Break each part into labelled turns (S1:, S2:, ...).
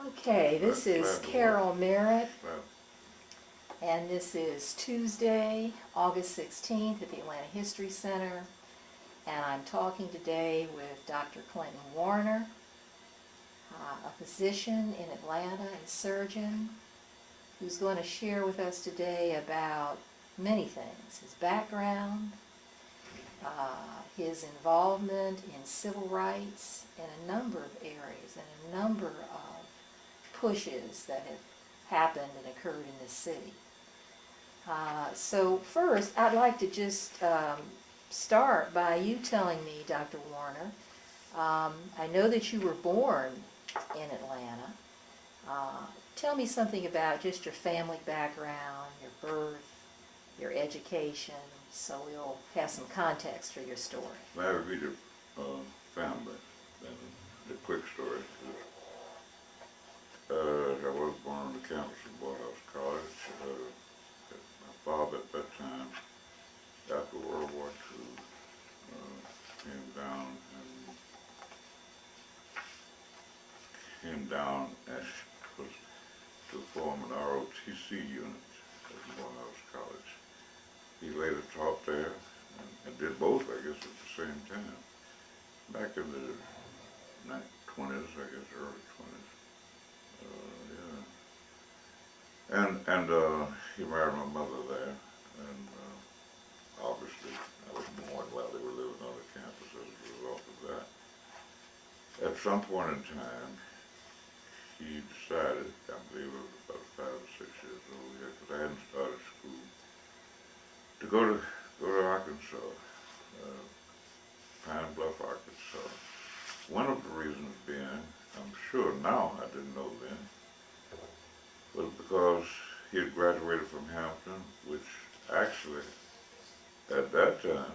S1: Okay, this is Carol Merritt,
S2: Well,
S1: and this is Tuesday, August 16th at the Atlanta History Center, and I'm talking today with Dr. Clinton Warner, a physician in Atlanta and surgeon, who's going to share with us today about many things: his background, his involvement in civil rights in a number of areas and a number of pushes that have happened and occurred in this city. So first, I'd like to just start by you telling me, Dr. Warner, I know that you were born in Atlanta. Tell me something about just your family background, your birth, your education, so we'll have some context for your story.
S2: I would be the family, and the quick story. I was born on the campus of Morehouse College. My father at that time, after World War II, came down as was to form an ROTC unit at Morehouse College. He later taught there and did both, I guess, at the same time. Back in the 20s, I guess, early 20s. And he married my mother there, and obviously I was born while they were living on the campus as a result of that. At some point in time, he decided, I believe it was about 5 or 6 years old yet, because I hadn't started school, to go to Arkansas, Pine Bluff, Arkansas. One of the reasons being, I'm sure now, I didn't know then, was because he had graduated from Hampton, which actually, at that time,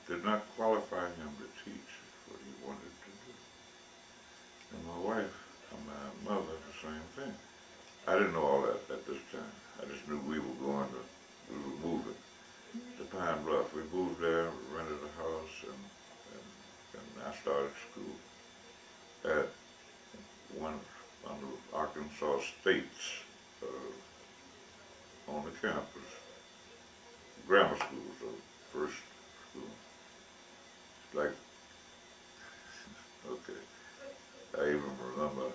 S2: did not qualify him to teach what he wanted to do. And my wife and my mother, the same thing. I didn't know all that at this time. I just knew we were moving to Pine Bluff. We moved there, we rented a house, and I started school at one of the Arkansas State's on the campus. Grammar school was the first school. Like, okay, I even remember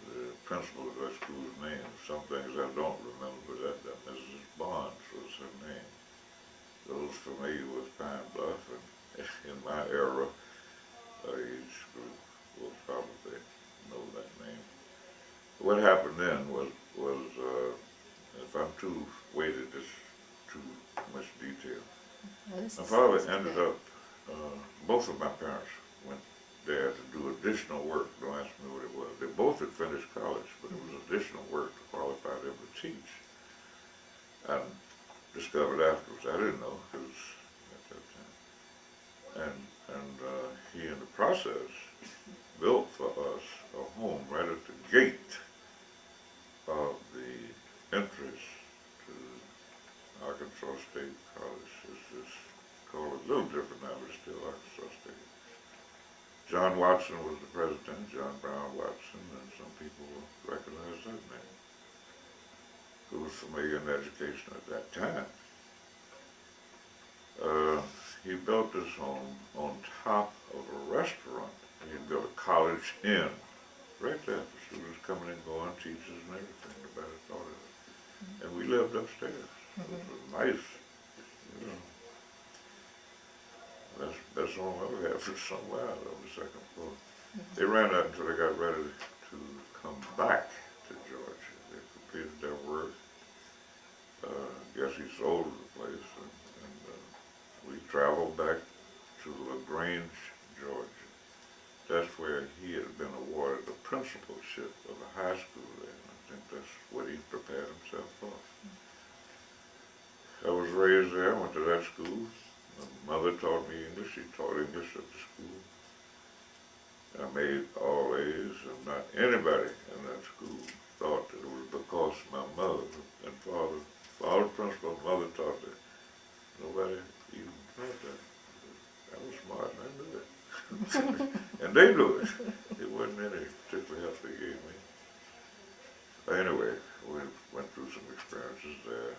S2: the principal of that school's name. Some things I don't remember, but that Mrs. Barnes was her name. Those familiar with Pine Bluff and in my era, age group will probably know that name. What happened then was if I'm too weighted, this too much detail.
S1: Oh,
S2: My father ended up, both of my parents went there to do additional work. Don't ask me what it was. They both had finished college, but it was additional work to qualify them to teach. I discovered afterwards, I didn't know, because at that time. And he, in the process, built for us a home right at the gate of the entrance to Arkansas State College. It's called a little different now, but it's still Arkansas State. John Watson was the president, John Brown Watson, and some people recognize that name, who was familiar in education at that time. He built this home on top of a restaurant. He built a college inn right there for students coming and going, teachers and everything. Nobody thought of it. And we lived upstairs. So it was nice, you know. That's all I ever had for some while on the second floor. They ran that until they got ready to come back to Georgia. They completed their work. I guess he sold the place, and we traveled back to LaGrange, Georgia. That's where he had been awarded the principalship of a high school there. And I think that's what he prepared himself for. I was raised there, went to that school. My mother taught me English. She taught English at the school. I made all A's, and not anybody in that school thought that it was because my mother and father principal, mother taught it. Nobody even thought that. I was smart, and I knew it. And they knew it. It wasn't any particular help they gave me. Anyway, we went through some experiences there.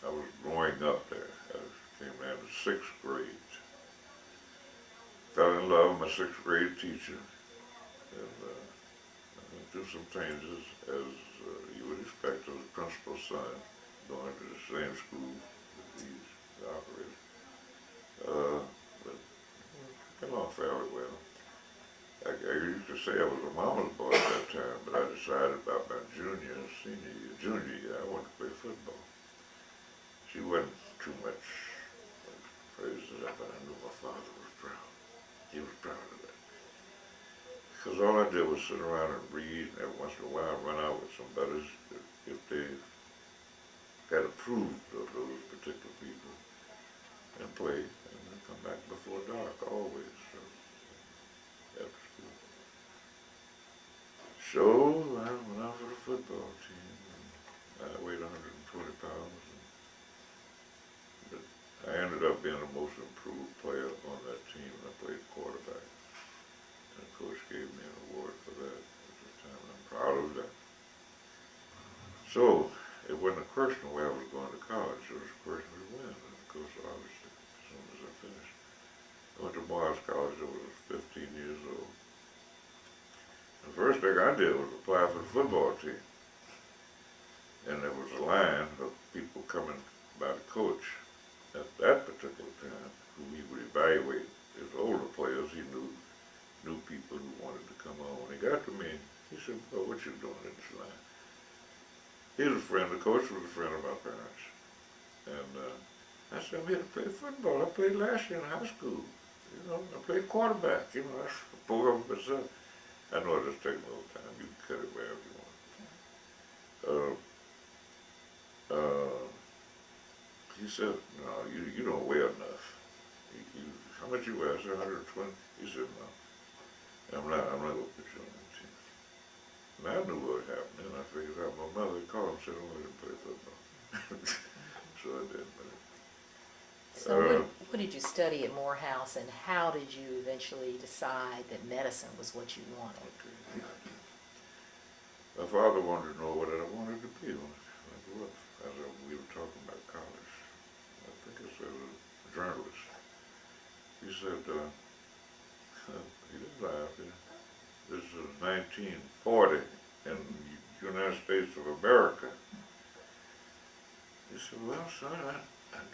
S2: I was growing up there. I came down to sixth grade. Fell in love with my sixth grade teacher, and I went through some changes as you would expect as a principal's son, going to the same school that he's operated. But got along fairly well. I used to say I was a mama's boy at that time, but I decided about my junior year, I wanted to play football. She wasn't too much praised it up, but I knew my father was proud. He was proud of that. Because all I did was sit around and read, and every once in a while run out with some buddies if they had approved of those particular people and play, and then come back before dark always. So that was good. So I went out for the football team. And I weighed 120 pounds. But I ended up being the most improved player on that team, and I played quarterback. And the coach gave me an award for that at the time, and I'm proud of that. So it wasn't a question of where I was going to college, it was a question of when. And of course, obviously, as soon as I finished, I went to Morehouse College. I was 15 years old. The first thing I did was apply for the football team. And there was a line of people coming by the coach at that particular time who he would evaluate his older players. He knew people who wanted to come on. When he got to me, he said, "Well, what you doing in this line?" He was a friend. The coach was a friend of my parents. And I said, "I'm here to play football. I played last year in high school. You know, I played quarterback. You know, I spoke up for myself. I know it'll just take a little time. You can cut it wherever you want." He said, "No, you don't weigh enough. How much you weigh?" I said, 120. He said, "No, I'm not going to put you on that team." And I knew what happened, and I figured out my mother called and said, "I want you to play football." So I did.
S1: So what did you study at Morehouse, and how did you eventually decide that medicine was what you wanted?
S2: Okay. My father wanted to know what I wanted to be when I grew up. We were talking about college. I think I said a journalist. He said, he didn't laugh. This is 1940 in the United States of America. He said, "Well, son, I said,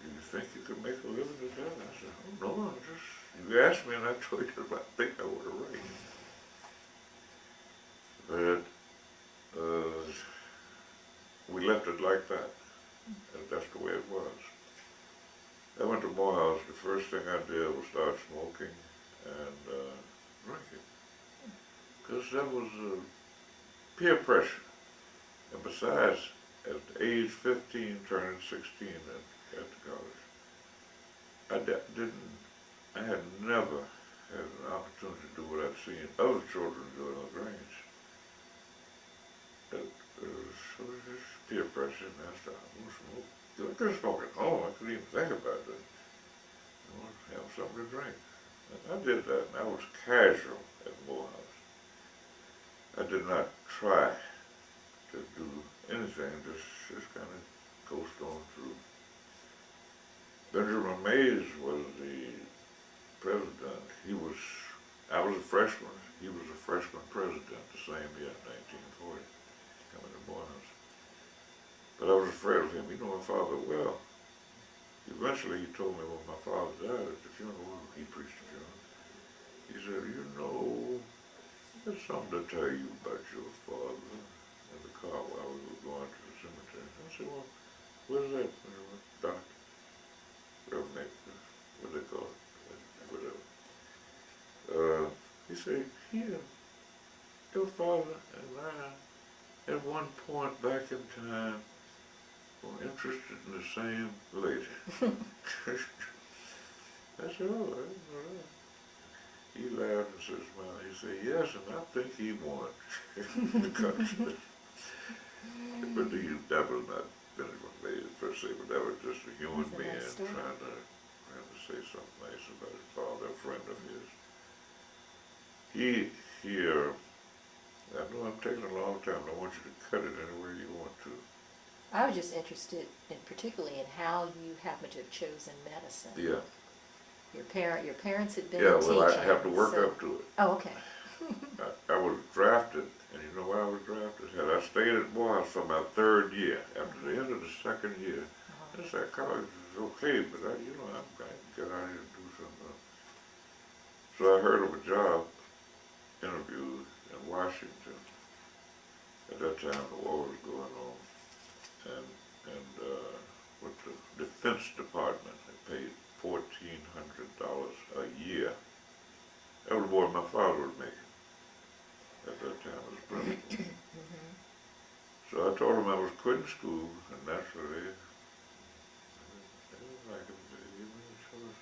S2: do you think you could make a living at that?" I said, "Oh, no, you asked me and I told you I think I would have right." But we left it like that. And that's the way it was. I went to Morehouse. The first thing I did was start smoking and drinking. Because that was peer pressure. And besides, at age 15, turning 16 at the college, I had never had an opportunity to do what I'd seen other children do in the range. So it was just peer pressure, and I started, "I'm going to smoke." I couldn't smoke at home. I couldn't even think about that. I wanted to have something to drink. And I did that, and I was casual at Morehouse. I did not try to do anything, just kind of coast on through. Benjamin Mays was the president. I was a freshman. He was a freshman president the same year, 1940, coming to Morehouse. But I was afraid of him. He knew my father well. Eventually he told me when my father died at the funeral, he preached the funeral. He said, "You know, there's something to tell you about your father," in the car while we were going to the cemetery. I said, "Well, what's that, doctor? Reverend, what do they call it? Whatever." He said, "Here, your father and I, at one point back in time, were interested in the same lady." I said, "Oh, I didn't know that." He laughed and said, "Smile." He said, "Yes, and I think he won." But that was not Benjamin Mays per se, but that was just a human being trying to say something nice about his father, a friend of his. He I know I'm taking a long time. I want you to cut it anywhere you want to.
S1: I was just interested in particularly in how you happen to have chosen medicine.
S2: Yeah.
S1: Your parents had been
S2: Yeah,
S1: in
S2: well,
S1: teaching.
S2: I have to work
S1: so.
S2: up to it.
S1: Oh, okay.
S2: I was drafted, and you know why I was drafted? Had I stayed at Morehouse for my third year, after the end of the second year, I said college is okay, but I can get out here and do something else. So I heard of a job interview in Washington. At that time, the war was going on, and with the Defense Department, they paid $1,400 a year. That was more than my father was making at that time as principal. So I told him I was quitting school, and naturally, they didn't like it. They gave me a choice.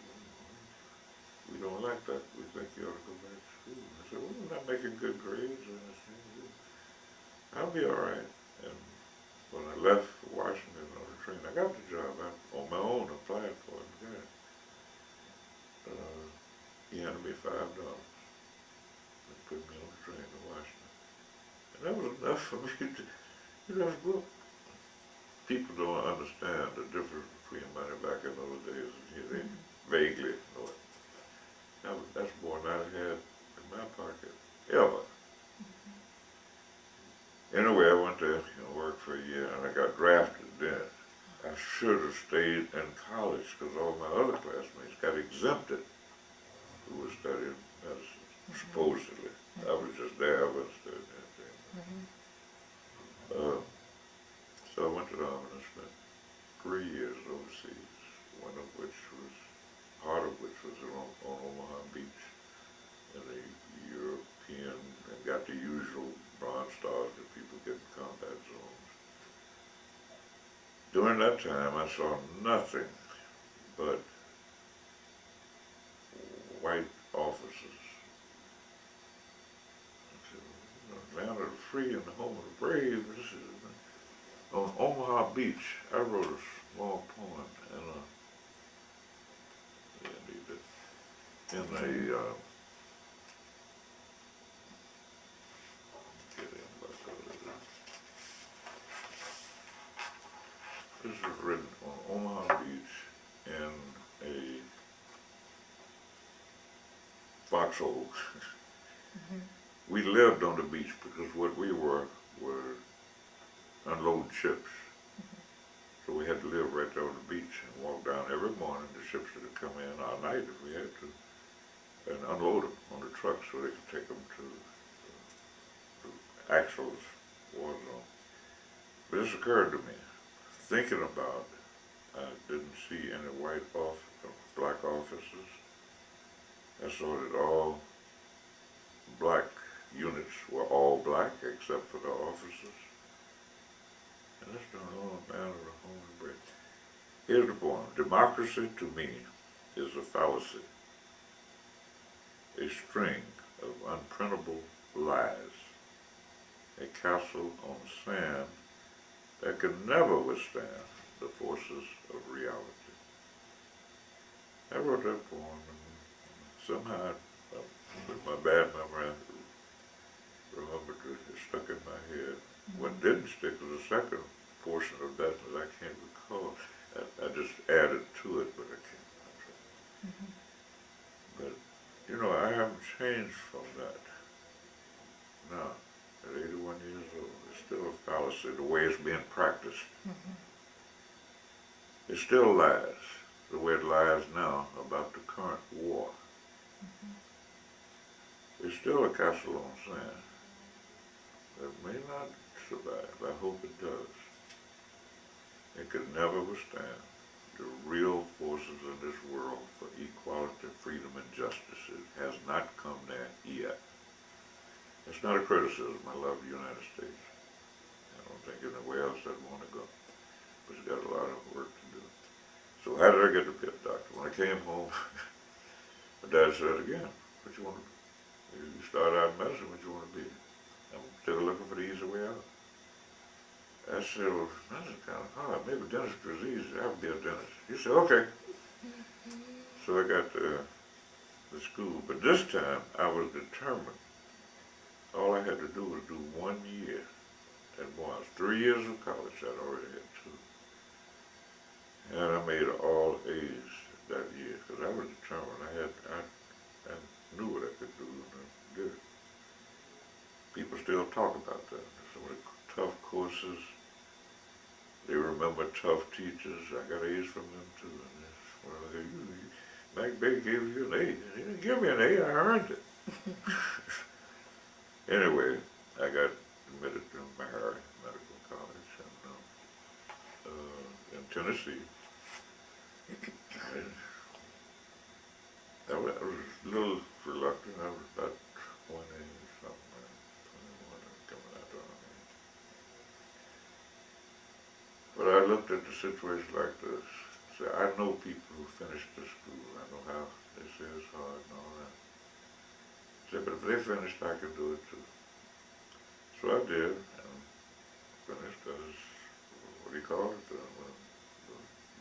S2: We don't like that. We think you ought to go back to school. I said, well, we're not making good grades. And I said, I'll be all right. And when I left Washington on the train, I got the job. I, on my own, applied for it and got it. He handed me $5 and put me on the train to Washington. And that was enough for me to, well, people don't understand the difference between money back in those days and here. They vaguely know it. That's more than I had in my pocket, ever. Anyway, I went there and worked for a year, and I got drafted then. I should have stayed in college because all my other classmates got exempted who were studying medicine, supposedly. I was just there, I wasn't studying anything. So I went to the Army and spent 3 years overseas, one of which was, part of which was on Omaha Beach in the European, and got the usual Bronze Stars that people get in combat zones. During that time, I saw nothing but white officers. I said, land of the free and the home of the brave. This is on Omaha Beach. I wrote a small poem in a this is written on Omaha Beach in a foxhole. We lived on the beach because what we were unloading ships. So we had to live right there on the beach and walk down every morning. The ships would come in all night if we had to, and unload them on the trucks so they could take them to Axel's war zone. But this occurred to me, thinking about it, I didn't see any black officers. I saw that all black units were all black except for the officers. And that's done all down to the home and break. Here's the poem. Democracy to me is a fallacy, a string of unprintable lies, a castle on sand that can never withstand the forces of reality. I wrote that poem, and somehow, with my bad memory, I remembered it stuck in my head. What didn't stick was the second portion of that that I can't recall. I just added to it, but I can't. But, I haven't changed from that. Now, at 81 years old, it's still a fallacy, the way it's being practiced. It still lies, the way it lies now about the current war. It's still a castle on sand that may not survive. I hope it does. It could never withstand the real forces in this world for equality, freedom, and justice. It has not come there yet. It's not a criticism. I love the United States. I don't think anywhere else I'd want to go. But it's got a lot of work to do. So how did I get the pip doctor? When I came home, my dad said again, what you want to do? You start out in medicine, what you want to be? I'm still looking for the easy way out. I said, well, that's kind of hard. Maybe dentistry is easy. I would be a dentist. He said, okay. So I got to the school. But this time, I was determined all I had to do was do 1 year at once. 3 years of college, I'd already had two. And I made all A's that year, because I was determined. I knew what I could do, and I did it. People still talk about that. Some of the tough courses, they remember tough teachers. I got A's from them too. And well, Mac Bay gave you an A. He didn't give me an A, I earned it. Anyway, I got admitted to Mahara Medical College in Tennessee. And I was a little reluctant. I was about 20 something, 21 coming out on me. But I looked at the situation like this. So I know people who finished the school. I know how they say it's hard and all that. I said, but if they finished, I could do it too. So I did, and finished as, what do you call it, the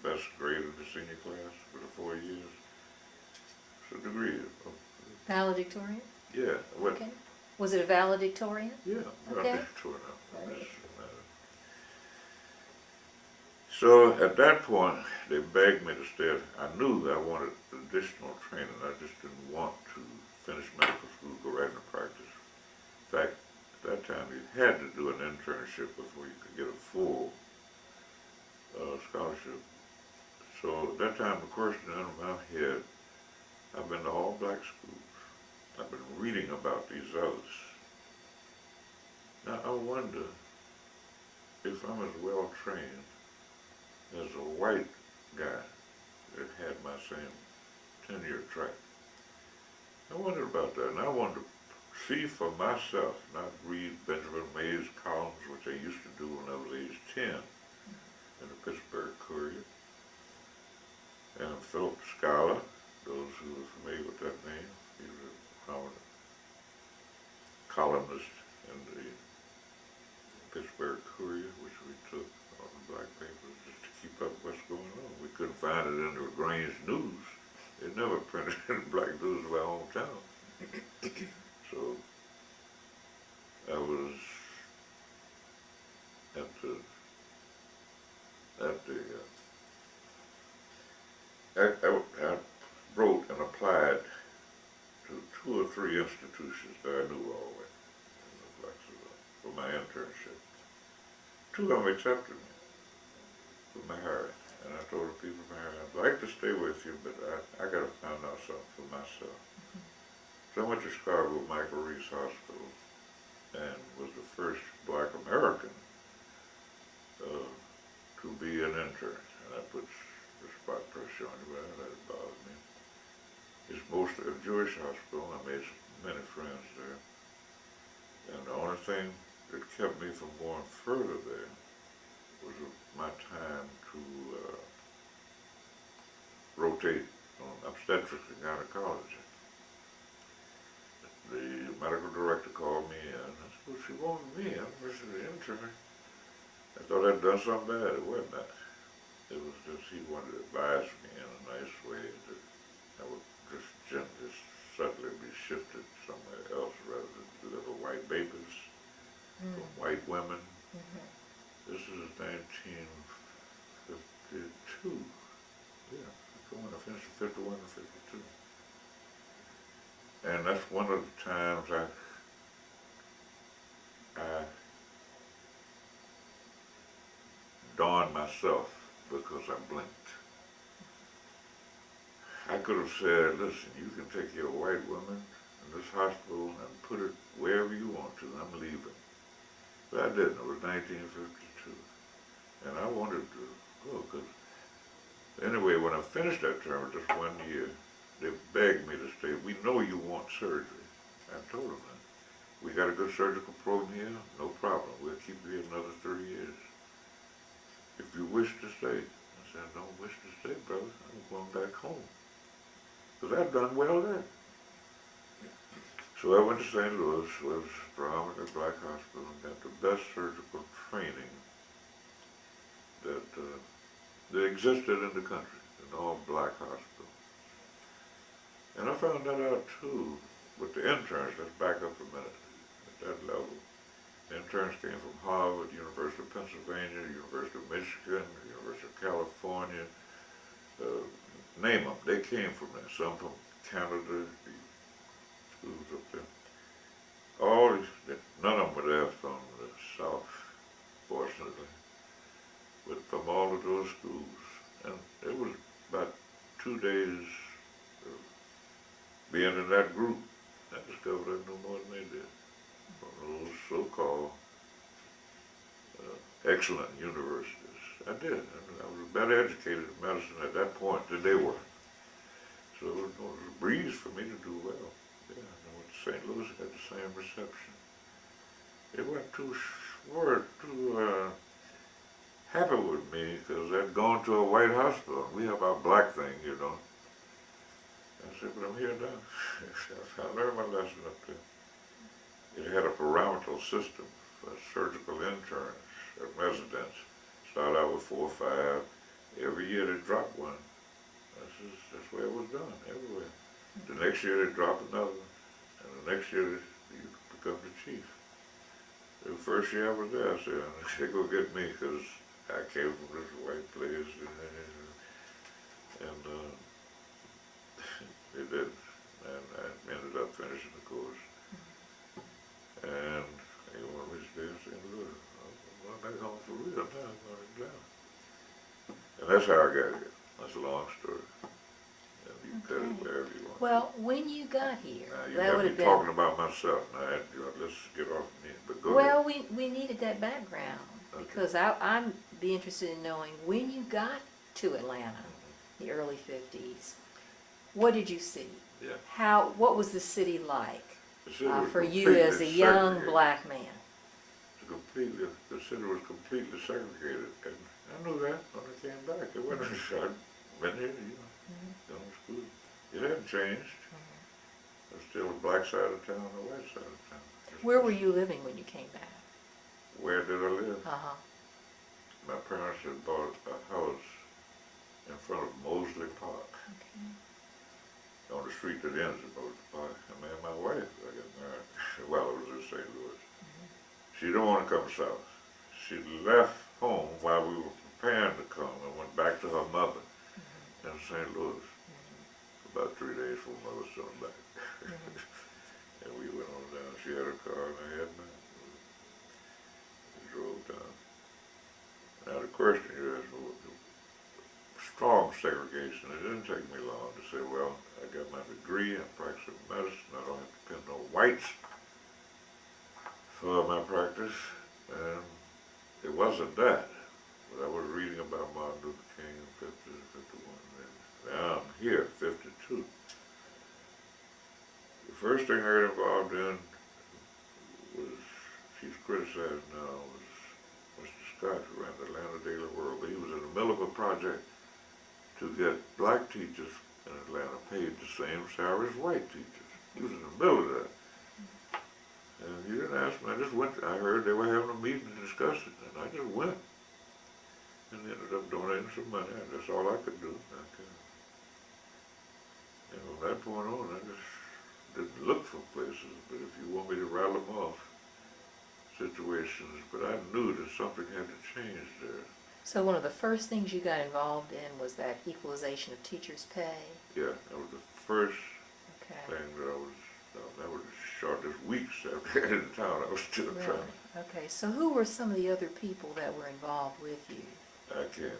S2: best grade of the senior class for the 4 years. It's a degree.
S1: Valedictorian?
S2: Yeah. What?
S1: Okay. Was it a valedictorian?
S2: Yeah,
S1: Okay.
S2: valedictorian.
S1: Right.
S2: So at that point, they begged me to stay. I knew I wanted additional training. I just didn't want to finish medical school, go right into practice. In fact, at that time, you had to do an internship before you could get a full scholarship. So at that time, the question in my head, I've been to all black schools. I've been reading about these others. Now I wonder if I'm as well trained as a white guy that had my same 10-year track. I wondered about that, and I wanted to see for myself, not read Benjamin May's columns, which I used to do when I was age 10 in the Pittsburgh Courier. And Philip Scholar, those who are familiar with that name, he was a prominent columnist in the Pittsburgh Courier, which we took on the black papers just to keep up with what's going on. We couldn't find it in the Grange News. They never printed in the black news of our hometown. So I was at the I wrote and applied to 2 or 3 institutions that I knew all the way in Blacksville for my internship. 2 of them accepted me for my hiring. And I told the people from here, I'd like to stay with you, but I got to find out something for myself. So I went to Chicago, Michael Reese Hospital, and was the first black American to be an intern. And that puts the spot pressure on you, but that bothered me. It's mostly a Jewish hospital. I made many friends there. And the only thing that kept me from going further there was my time to rotate on obstetrics and gynecology. The medical director called me in. I said, well, she wanted me. I'm just an intern. I thought I'd done something bad. It wasn't that. It was just he wanted to advise me in a nice way that I would just gently, subtly be shifted somewhere else rather than deliver white babies from white women. This is 1952. Yeah, when I finished in 51 and 52. And that's one of the times I dawned myself because I blinked. I could have said, listen, you can take your white woman in this hospital and put it wherever you want to. I'm leaving. But I didn't. It was 1952. And I wanted to go. Cause anyway, when I finished that term, just 1 year, they begged me to stay. We know you want surgery. I told them that. We got a good surgical program here, no problem. We'll keep you here another 3 years. If you wish to stay. I said, I don't wish to stay, brother. I'm going back home. Because I've done well there. So I went to St. Louis, was predominantly black hospital, and got the best surgical training that existed in the country, an all-black hospital. And I found that out too with the interns. Let's back up a minute. at that level. Interns came from Harvard, University of Pennsylvania, University of Michigan, University of California, name them. They came from there. Some from Canada, the schools up there. All these, none of them were there from the South, fortunately, but from all of those schools. And it was about 2 days of being in that group. I discovered I knew more than they did. From those so-called excellent universities. I did. I was better educated in medicine at that point than they were. So it was a breeze for me to do well. Yeah, I went to St. Louis, had the same reception. They weren't too happy with me because I'd gone to a white hospital. We have our black thing, you know. I said, but I'm here now. I learned my lesson up there. It had a pyramidal system for surgical interns and residents. Started out with 4 or 5. Every year they dropped one. That's where it was done, everywhere. The next year they dropped another one. And the next year you become the chief. The first year I was there, I said, they go get me because I came from this white place. And they did. And I ended up finishing the course. And they wanted me to stay in St. Louis. I'm going back home for real now. I'm going down. And that's how I got here. That's a long story. And you can cut it wherever you want.
S1: Well, when you got here,
S2: You
S1: that
S2: got
S1: would
S2: me
S1: have been.
S2: talking about myself. Now, let's get off me. But go
S1: Well,
S2: ahead.
S1: we needed that background
S2: Okay.
S1: because I'm be interested in knowing when you got to Atlanta, the early 50s. What did you see?
S2: Yeah.
S1: What was the city like
S2: The city was
S1: for you
S2: completely
S1: as a young
S2: segregated.
S1: black man?
S2: The city was completely segregated. And I knew that when I came back. It wasn't I'd been here, going to school. It hadn't changed. There was still the black side of town and the white side of town.
S1: Where were you living when you came back?
S2: Where did I live?
S1: Uh-huh.
S2: My parents had bought a house in front of Mosley Park,
S1: Okay.
S2: on the street that ends at Mosley Park. And me and my wife, I got married while I was in St. Louis. She didn't want to come south. She left home while we were preparing to come and went back to her mother in St. Louis. About 3 days before Mother was coming back. And we went on down. She had her car and I had mine. We drove down. Now the question is, strong segregation. It didn't take me long to say, well, I got my degree in practicing medicine. I don't have to depend on whites for my practice. And it wasn't that. But I was reading about Martin Luther King in 50 to 51. And now I'm here, 52. The first thing I got involved in was, she's criticized now, was Mr. Scott, who ran the Atlanta Daily World. But he was in the middle of a project to get black teachers in Atlanta paid the same salary as white teachers. He was in the middle of that. And he didn't ask me, I just went. I heard they were having a meeting to discuss it, and I just went. And they ended up donating some money, and that's all I could do. And from that point on, I just didn't look for places, but if you want me to rattle them off, situations, but I knew that something had to change there.
S1: So one of the first things you got involved in was that equalization of teachers' pay?
S2: Yeah, that was the first
S1: Okay.
S2: thing that was the shortest weeks after getting in town. I was still
S1: Really?
S2: trying.
S1: Okay, so who were some of the other people that were involved with you?
S2: I can't.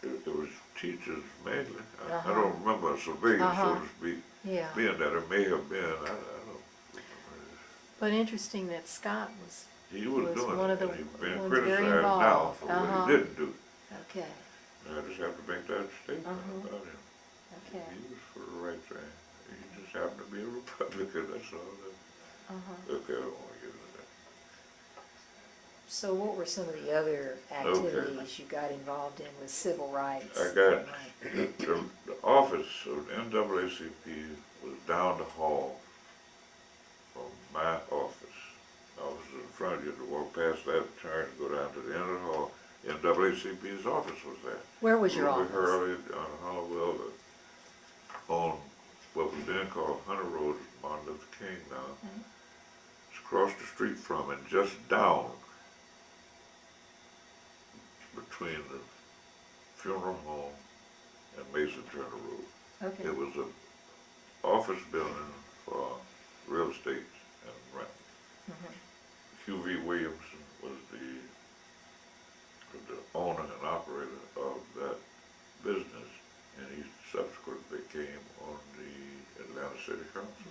S2: It was teachers mainly. I
S1: Uh-huh.
S2: don't remember a civilian,
S1: Uh-huh.
S2: so to speak.
S1: Yeah.
S2: Being that it may have been, I don't remember.
S1: But interesting that Scott was
S2: He was doing
S1: one
S2: it,
S1: of the
S2: and he's being
S1: ones very
S2: criticized now
S1: involved.
S2: for
S1: Uh-huh.
S2: what he didn't do.
S1: Okay.
S2: And I just have to make that statement
S1: Uh-huh.
S2: about him.
S1: Okay.
S2: He was for the right thing. He just happened to be a Republican, that's all.
S1: Uh-huh.
S2: Okay, I don't want to get into that.
S1: So what were some of the other activities you got involved in with civil rights?
S2: I got, the office of the NAACP was down the hall from my office. I was in front of you to walk past that, turn, go down to the end of the hall. NAACP's office was there.
S1: Where was your
S2: Ruby
S1: office?
S2: Hurley on Hollowell, on what was then called Hunter Road, Martin Luther King now.
S1: Mhm.
S2: across the street from and just down between the funeral home and Mason Turner Road.
S1: Okay.
S2: It was an office building for real estate and rent. Q.V. Williamson was the owner and operator of that business, and he subsequently became on the Atlanta City Council.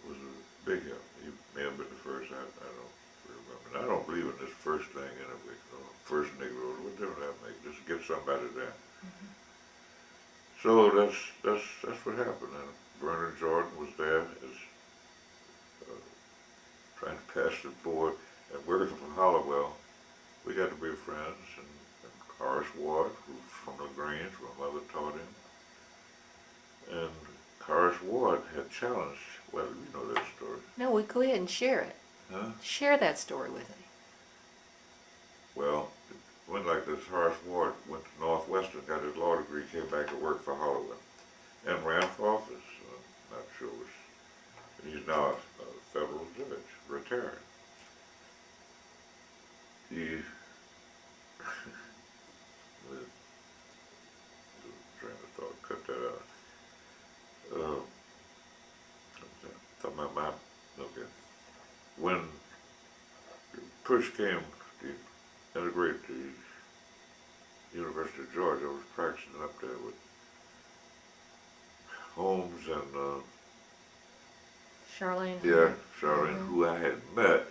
S2: It was a big help. He may have been the first, I don't remember. And I don't believe in this first thing anyway. First Negro, what difference that make? Just get somebody there. So that's what happened. And Bernard Jordan was there as trying to pass the board and working for Hollowell. We got to be friends, and Horace Ward, who's from LaGrange, my mother taught him. And Horace Ward had challenged, well, you know that story.
S1: No, we go ahead and share it.
S2: Huh?
S1: Share that story with me.
S2: Well, it went like this. Horace Ward went to Northwestern, got his law degree, came back to work for Hollowell, and ran for office. Not sure which. He's now a federal judge, retired. He train of thought, cut that out. Talking about my, okay. When the push came to integrate the University of Georgia, I was practicing up there with Holmes and
S1: Charlene?
S2: yeah, Charlene, who I had met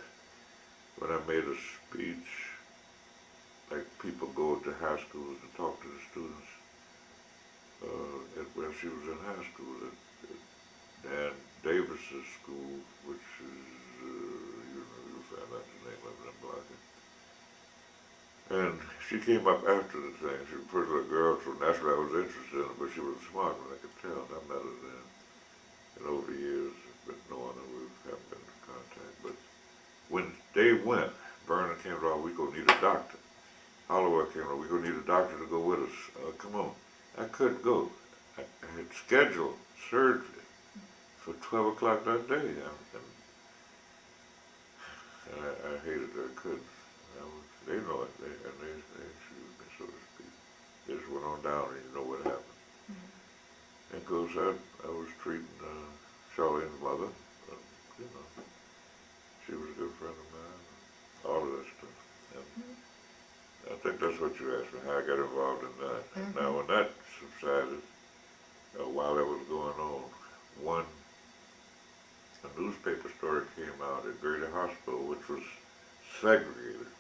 S2: when I made a speech, like people go to high schools and talk to the students. When she was in high school at Dan Davis's school, which is, you'll find out the name of it, I'm blocking. And she came up after the thing. She was a pretty little girl, so naturally I was interested in her, but she was a smart one, I could tell. And I met her then. And over the years, I've been knowing her, we haven't been in contact. But when they went, Vernon came to, we gonna need a doctor. Hollowell came to, we gonna need a doctor to go with us. Come on. I couldn't go. I had scheduled surgery for 12 o'clock that day. And I hated that I couldn't. They know it, and they excused me, so to speak. They just went on down and you know what happened. And of course, I was treating Charlene's mother, you know, she was a good friend of mine, all of that stuff. And I think that's what you asked me, how I got involved in that. And now when that subsided, while that was going on, a newspaper story came out at Grady Hospital, which was segregated,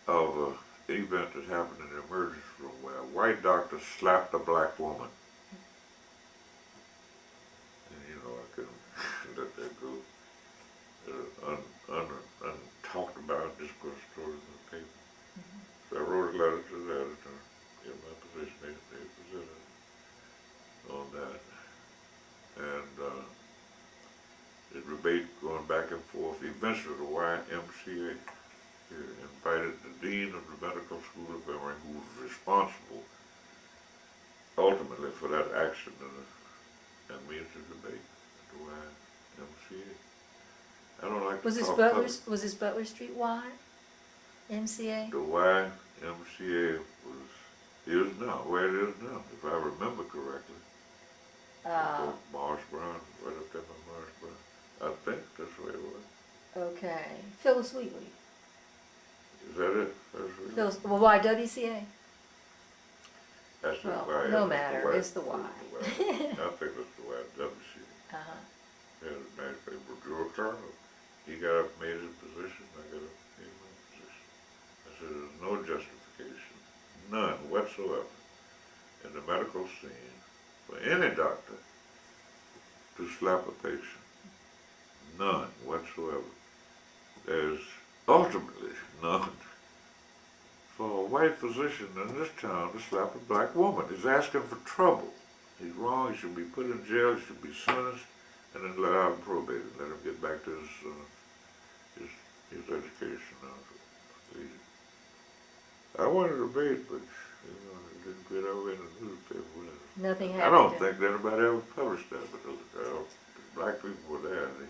S2: of an event that happened in the emergency room where a white doctor slapped a black woman. And you know, I couldn't let that go. Untalked about, just put stories in the paper. So I wrote a letter to the editor, in my position, they presented on that. And the debate going back and forth. Eventually the YMCA invited the dean of the medical school of Emory, who was responsible ultimately for that action and me to debate at the YMCA. I don't like to talk public.
S1: Was this Butler Street Y? MCA?
S2: The YMCA is now, where it is now, if I remember correctly. Marsh Brown, right up there by Marsh Brown. I think that's where it was.
S1: Okay. Phyllis Wheatley.
S2: Is that it?
S1: Phyllis, well, YWCA?
S2: That's the
S1: Well,
S2: Y.
S1: no matter, it's the Y.
S2: I think it's the YWCA. Yeah, the man named Drew Turner. He got up, made his position, I got up, made my position. I said, there's no justification, none whatsoever, in the medical scene for any doctor to slap a patient. None whatsoever. There's ultimately none for a white physician in this town to slap a black woman. He's asking for trouble. He's wrong, he should be put in jail, he should be sentenced, and then let out and probated, let him get back to his education. I wanted to debate, but you know, it didn't get over in the newspaper.
S1: Nothing happened.
S2: I don't think anybody ever published that, but black people were there, and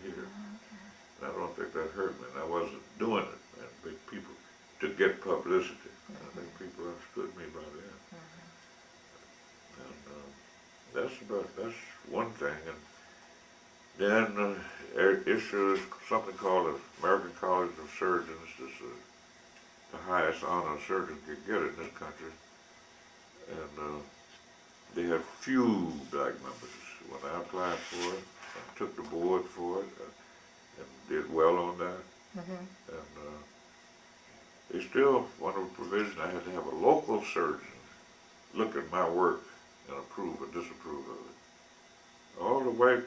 S2: get publicity. I think people understood me by then. And that's one thing. And then there issues something called the American College of Surgeons. It's the highest honor a surgeon could get in this country. And they had few black members. When I applied for it, I took the board for it, and did well on that. And they still, one of the provisions, I had to have a local surgeon look at my work and approve or disapprove of it. All the white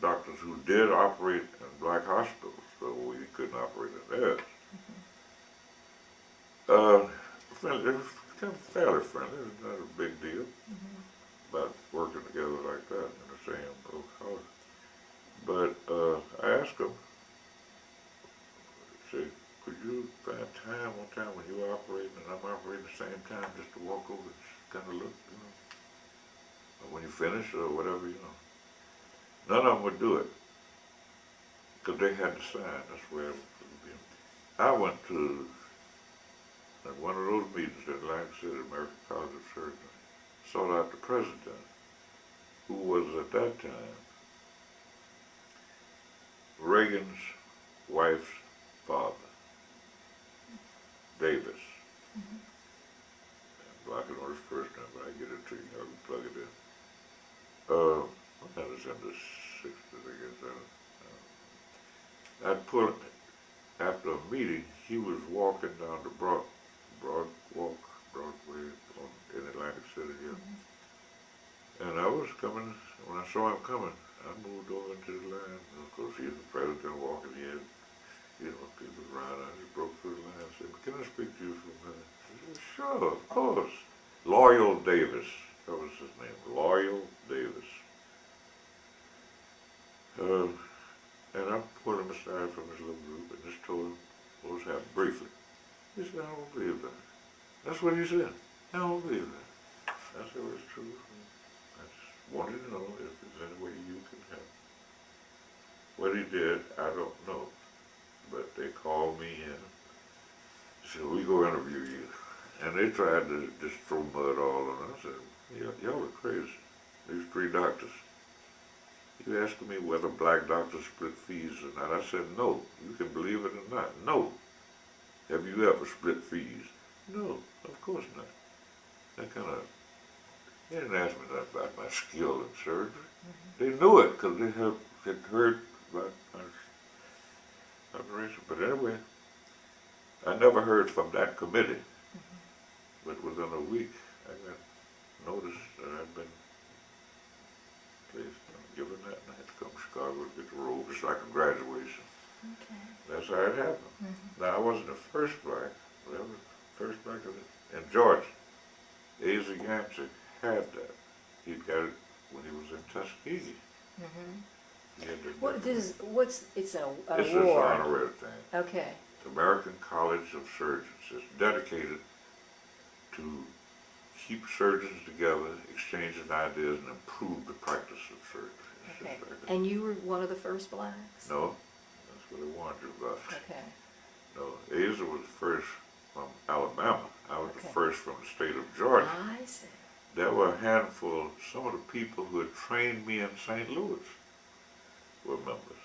S2: doctors who did operate in black hospitals, so we couldn't operate in theirs. Friendly, it was kind of fairly friendly. It was not a big deal about working together like that in the same little house. But I asked them, I said, could you find one time when you're operating and I'm operating at the same time, just to walk over and kind of look, you know, or when you finish or whatever, you know. None of them would do it because they had to sign. That's where it would be. I went to one of those meetings in Atlantic City, American College of Surgeons, sought out the president, who was at that time Reagan's wife's father, Davis. And I can know his first name, but I get it to you. I can plug it in. That was in the 60s, I guess. I'd put, after a meeting, he was walking down the Broadway in Atlantic City here. And I was coming, when I saw him coming, I moved over into the line. And of course, he's the president walking in. You know, people around. I just broke through the line and said, can I speak to you for a minute? He said, sure, of course. Loyal Davis. That was his name, Loyal Davis. And I pulled him aside from his little group and just told him what was happening briefly. He said, I don't believe that. That's what he said. I don't believe that. I said, well, it's true. I just wanted to know if there's any way you can help. What he did, I don't know. But they called me in. Said, we go interview you. And they tried to just throw mud all on us. I said, y'all are crazy. These three doctors. You asking me whether black doctors split fees or not. I said, no. You can believe it or not. No. Have you ever split fees? No, of course not. That kind of, they didn't ask me that about my skill in surgery. They knew it because they had heard about my operation. But anyway, I never heard from that committee. But within a week, I got notice that I'd been placed, given that, and I had to come to Chicago to get the robe. It's like a graduation.
S1: Okay.
S2: That's how it happened. Now, I wasn't the first black, but I was the first black in Georgia. Asa Yancey had that. He got it when he was in Tuskegee. He had
S1: It's an
S2: It's an
S1: award.
S2: honorary thing.
S1: Okay.
S2: The American College of Surgeons is dedicated to keep surgeons together, exchanging ideas, and improve the practice of surgery. It's
S1: Okay.
S2: just like
S1: And you were one of the first blacks?
S2: no, that's what they warned you about.
S1: Okay.
S2: No, Asa was the first from Alabama. I was the
S1: Okay.
S2: first from the state of Georgia.
S1: I see.
S2: There were a handful, some of the people who had trained me in St. Louis were members.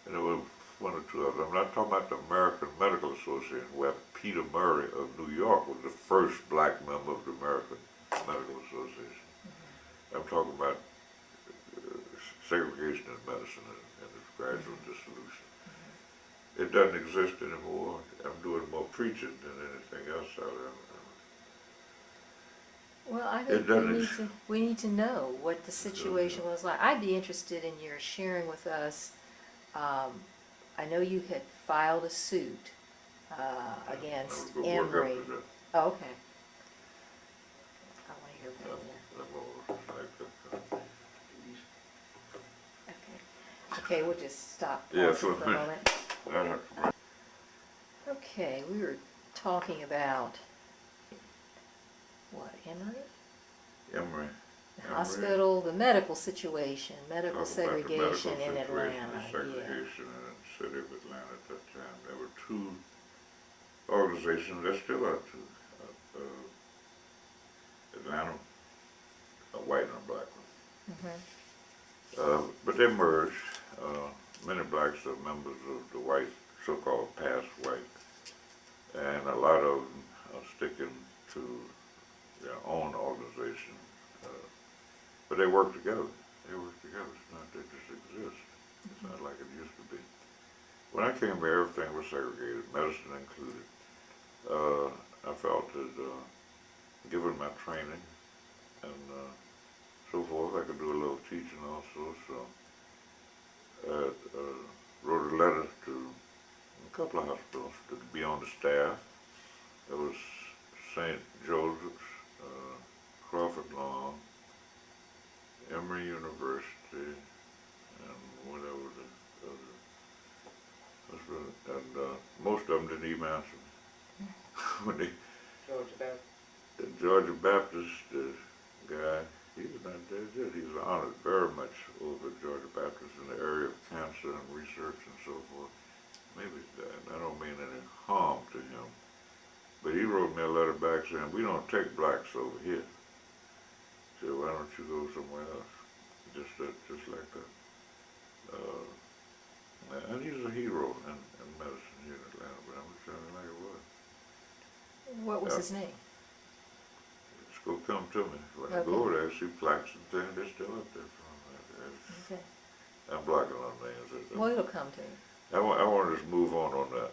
S2: And there were one or two of them. I'm not talking about the American Medical Association, where Peter Murray of New York was the first black member of the American Medical Association. I'm talking about segregation in medicine and its gradual dissolution. It doesn't exist anymore. I'm doing more preaching than anything else out there.
S1: Well, I
S2: It
S1: think we need to know what the situation was like. I'd be interested in your sharing with us. I know you had filed a suit against
S2: I was gonna
S1: Emory.
S2: work up to that.
S1: Oh, okay. I want to hear about that.
S2: I'm always like that.
S1: Okay. Okay, we'll just stop
S2: Yeah,
S1: pausing for a moment.
S2: I have to
S1: Okay, we were talking about what, Emory?
S2: Emory.
S1: The hospital, the medical situation, medical
S2: Talk about the
S1: segregation
S2: medical
S1: in
S2: situation
S1: Atlanta.
S2: and segregation in the city of Atlanta at that time. There were two organizations that still are too. Atlanta, a white and a black one. But they merged. Many blacks are members of the white, so-called past white, and a lot of them are sticking to their own organization. But they work together. They work together. It's not they just exist. It's not like it used to be. When I came here, everything was segregated, medicine included. I felt that given my training and so forth, I could do a little teaching also. So I wrote a letter to a couple of hospitals to be on the staff. There was St. Joseph's, Crawford Long, Emory University, and whatever the other. And most of them didn't even answer me. When they, the Georgia Baptist guy, he was not there yet. He was honored very much over at Georgia Baptist in the area of cancer and research and so forth. Maybe I don't mean any harm to him. But he wrote me a letter back saying, we don't take blacks over here. He said, why don't you go somewhere else? Just like that. And he's a hero in medicine here in Atlanta, but I'm just telling you like it was.
S1: What was his name?
S2: It's gonna come to me. When I
S1: Okay.
S2: go over there, I see plaques and things, they're still up there for me.
S1: Okay.
S2: I'm blocking on names.
S1: Well, it'll come to you.
S2: I want to just move on that.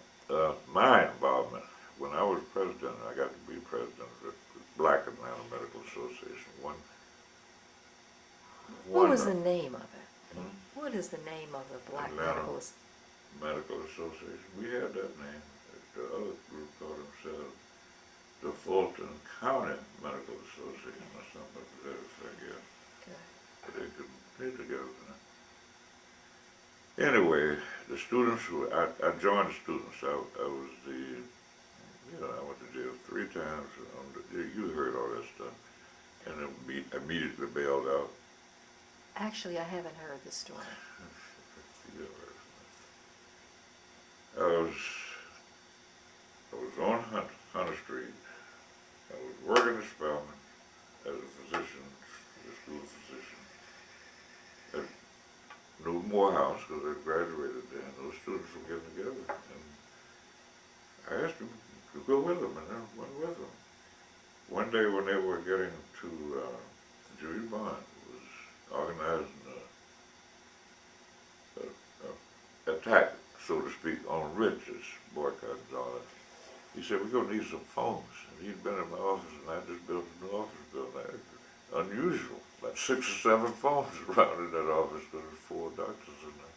S2: My involvement, when I was president, I got to be president of the Black Atlanta Medical Association.
S1: What was the name of it?
S2: Hmm?
S1: What is the name of the Black
S2: Atlanta
S1: Medical?
S2: Medical Association. We had that name. The other group called themselves the Fulton County Medical Association or something like that, I guess.
S1: Okay.
S2: But they couldn't stay together. Anyway, the students I joined the students. I was I went to jail 3 times. You heard all that stuff. And then immediately bailed out.
S1: Actually, I haven't heard the story.
S2: I was on Hunter Street. I was working at Spelman as a physician, a school physician, at New Morehouse, because I graduated there, and those students were getting together. And I asked them to go with them, and I went with them. One day when they were getting to Judy Bond was organizing a attack, so to speak, on Rich's boycott and all that. He said, we're going to need some phones. And he'd been in my office, and I just built a new office building. Unusual. Like 6 or 7 phones around in that office, because there's 4 doctors in there.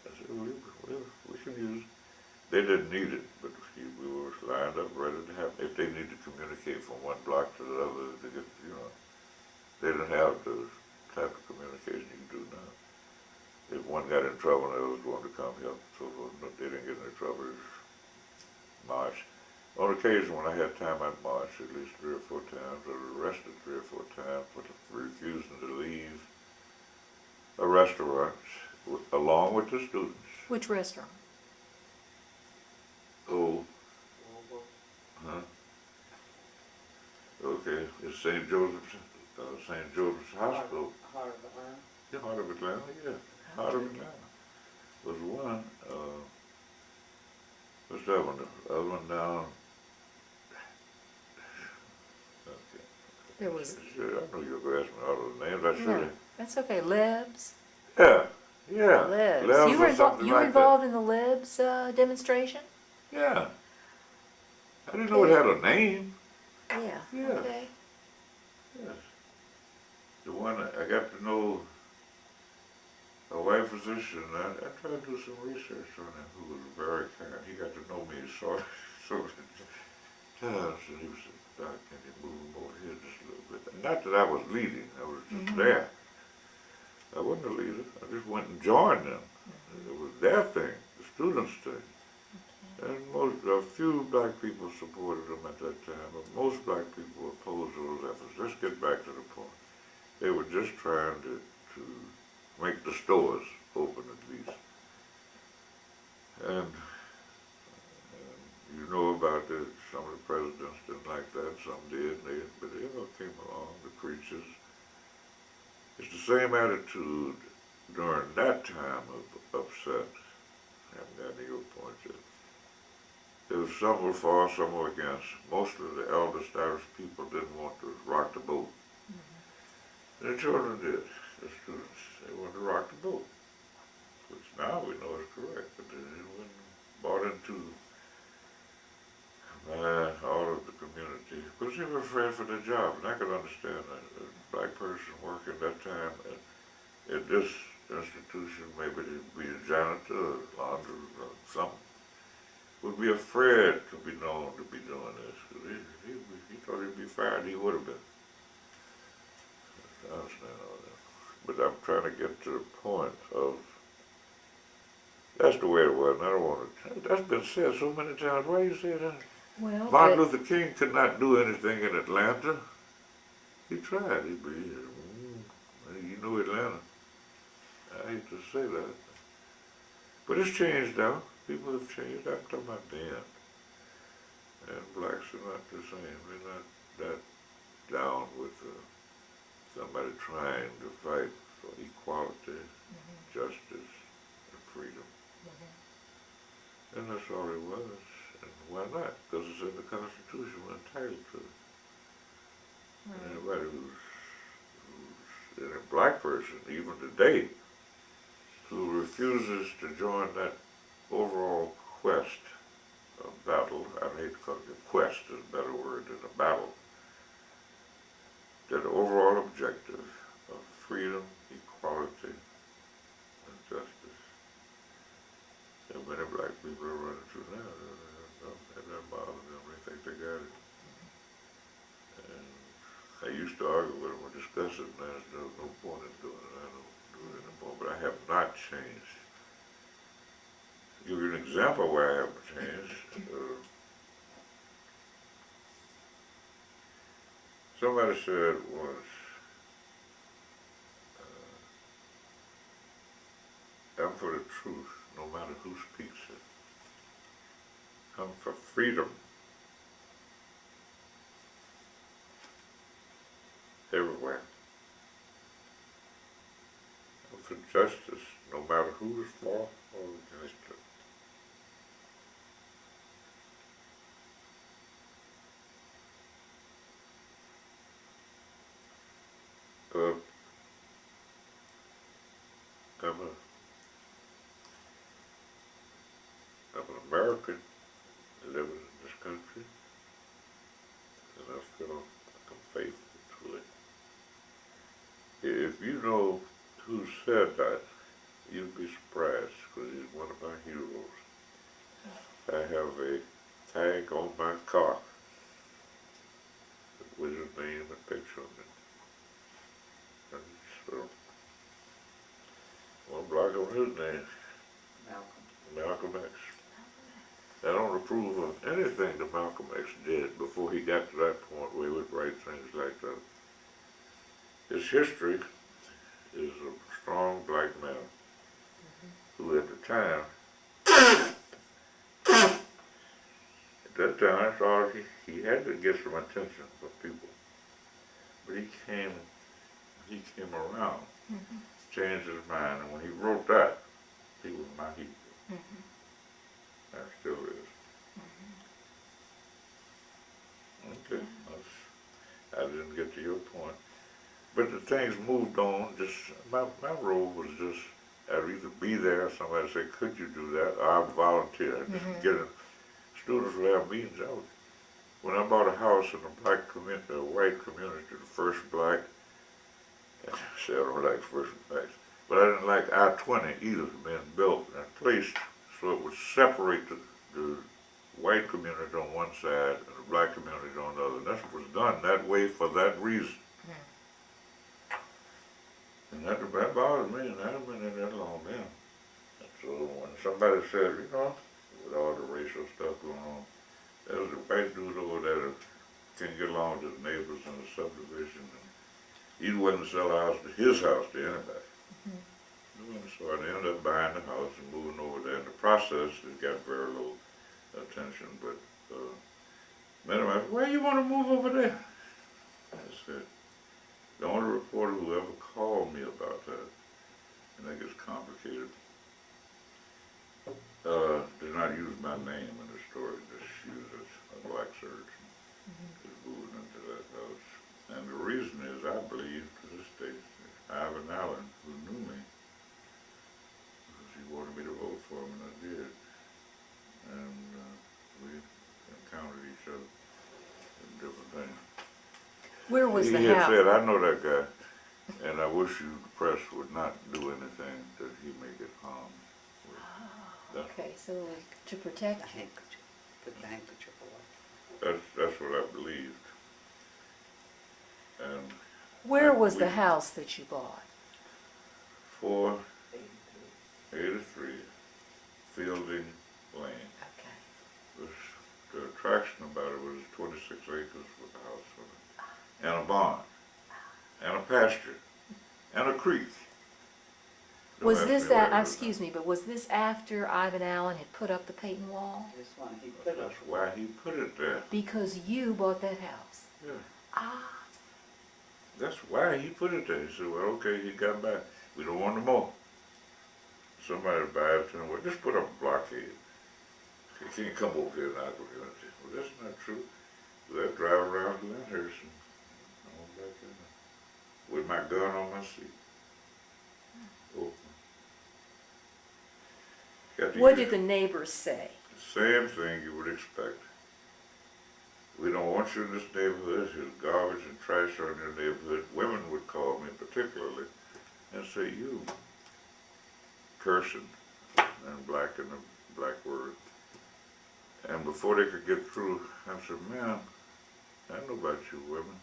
S2: I said, we can use it. They didn't need it, but we were lined up ready to have it. If they need to communicate from one block to the other, to get, they didn't have the type of communication you can do now. If one got in trouble, the others wanted to come help, so forth. No, they didn't get in trouble. March. On occasion, when I had time, I'd march at least 3 or 4 times. I was arrested 3 or 4 times for refusing to leave a restaurant along with the students.
S1: Which restaurant?
S2: Oh. Huh? Okay, it's St. Joseph's Hospital.
S3: Heart of Atlanta.
S2: Yeah, Heart of Atlanta, yeah. Heart of Atlanta was one. What's that one? The other one down. Okay.
S1: There was.
S2: I know you were going to ask me all those names. I should
S1: No,
S2: have.
S1: that's okay. Lebs.
S2: Yeah.
S1: Lebs.
S2: Lebs
S1: You were
S2: or something
S1: you were
S2: like
S1: involved in the Lebs demonstration?
S2: that. Yeah. I didn't know it had a name.
S1: Yeah.
S2: Yeah.
S1: Okay.
S2: Yes. The one I got to know a white physician. I tried to do some research on him, who was very kind. He got to know me so many times, and he said, Doc, can you move him over here just a little bit? Not that I was leading, I was just there. I wasn't a leader. I just went and joined them. It was their thing, the students' thing. And a few black people supported them at that time, but most black people opposed those efforts. Let's get back to the point. They were just trying to make the stores open at least. And you know about same attitude during that time of upset. I haven't gotten to your point yet. There was some were for, some were against. Most of the eldest Irish people didn't want to rock the boat. The children did, the students. They wanted to rock the boat, which now we know is correct, but they wasn't bought into by all of the community. Because they were afraid for their job, and I could understand that. A black person working that time at this institution, maybe they'd be a janitor or laundry or something, would be afraid to be known to be doing this. Because he thought he'd be fired, he would have been. I understand all that. But I'm trying to get to the point of, that's the way it was, and I don't want to, that's been said so many times. Why you say that?
S1: Well,
S2: Martin Luther King could not do anything in Atlanta. He tried. You know Atlanta. I hate to say that. But it's changed now. People have changed. I'm talking about then. And blacks are not the same. They're not that down with somebody trying to fight for equality, justice, and freedom. And that's all it was. And why not? Because it's in the Constitution, we're entitled to it. And anybody who's a black person, even today, who refuses to join that overall quest of battle, I hate to call it a quest, is a better word than a battle, that overall objective of freedom, equality, and justice. And many black people are running through now. That doesn't bother them. They think they got it. And I used to argue with them or discuss it, and there's no point in doing it. I don't do it anymore. But I have not changed. I'll give you an example where I haven't changed. Somebody said once, I'm for the truth, no matter who speaks it. I'm for freedom everywhere. I'm for justice, no matter who is for or against it. I'm an American living in this country, and I feel like I'm faithful to it. If you know who said that, you'd be surprised, because he's one of my heroes. I have a tag on my car with his name and picture on it. And so, one block on his name, Malcolm X. I don't approve of anything that Malcolm X did before he got to that point where he would write things like that. His history is a strong black man who at the time, I thought he had to get some attention from people. But he came around, changed his mind, and when he wrote that, he was my hero. That still is. Okay, I didn't get to your point. But the things moved on, my role was just, I'd either be there, somebody say, could you do that? Or I'd volunteer. Students would have meetings out. When I bought a house in a black community, a white community, the first black, I said I don't like first blacks, but I didn't like I-20 either being built and placed so it would separate the white community on one side and the black community on the other. And that was done that way for that reason. And that bothered me, and I haven't been in that long then. And so when somebody said, with all the racial stuff going on, there's a white dude over there that can get along with his neighbors in the subdivision, and he wouldn't sell a house to his house to anybody. So I ended up buying the house and moving over there. In the process, it got very low attention, but man, why you want to move over there? I said, the only reporter who ever called me about that, and that gets complicated. Did not use my name in the story, just uses a black surgeon is moving into that house. And the reason is, I believe to this day, Ivan Allen, who knew me, because he wanted me to vote for him, and I did. And we encountered each other in different things.
S1: Where was the
S2: He had
S1: house?
S2: said, I know that guy, and I wish you, the press, would not do anything that he may get harmed with. That's,
S1: Okay, so it was to protect
S3: The
S1: you.
S3: handkerchief, put the handkerchief away.
S2: that's what I believed. And
S1: Where
S2: I-
S1: was the
S2: we-
S1: house that you bought?
S2: 483 Fielding Lane.
S1: Okay.
S2: The attraction about it was 26 acres with a house on it, and a barn, and a pasture, and a creek. Don't
S1: Was
S2: ask
S1: this
S2: me where
S1: that,
S2: it was
S1: excuse me, but was this after Ivan Allen had put up the Peyton wall?
S3: This one, he
S2: now.
S3: put up.
S2: That's why he put it there.
S1: Because you bought that house?
S2: Yeah,
S1: Ah,
S2: that's why he put it there. He said, well, okay, he got back. We don't want no more. Somebody buy it to him, well, just put up a blockade. You can't come over here and argue with it. Well, that's not true. Let's drive around Lyndhurst and on back in there with my gun on my seat. Open. Got to
S1: what
S2: use
S1: did the neighbors say?
S2: the same thing you would expect. We don't want you in this neighborhood. There's garbage and trash on your neighborhood. Women would call me particularly and say, you, cursing, and black in the black word. And before they could get through, I said, ma'am, I know about you women.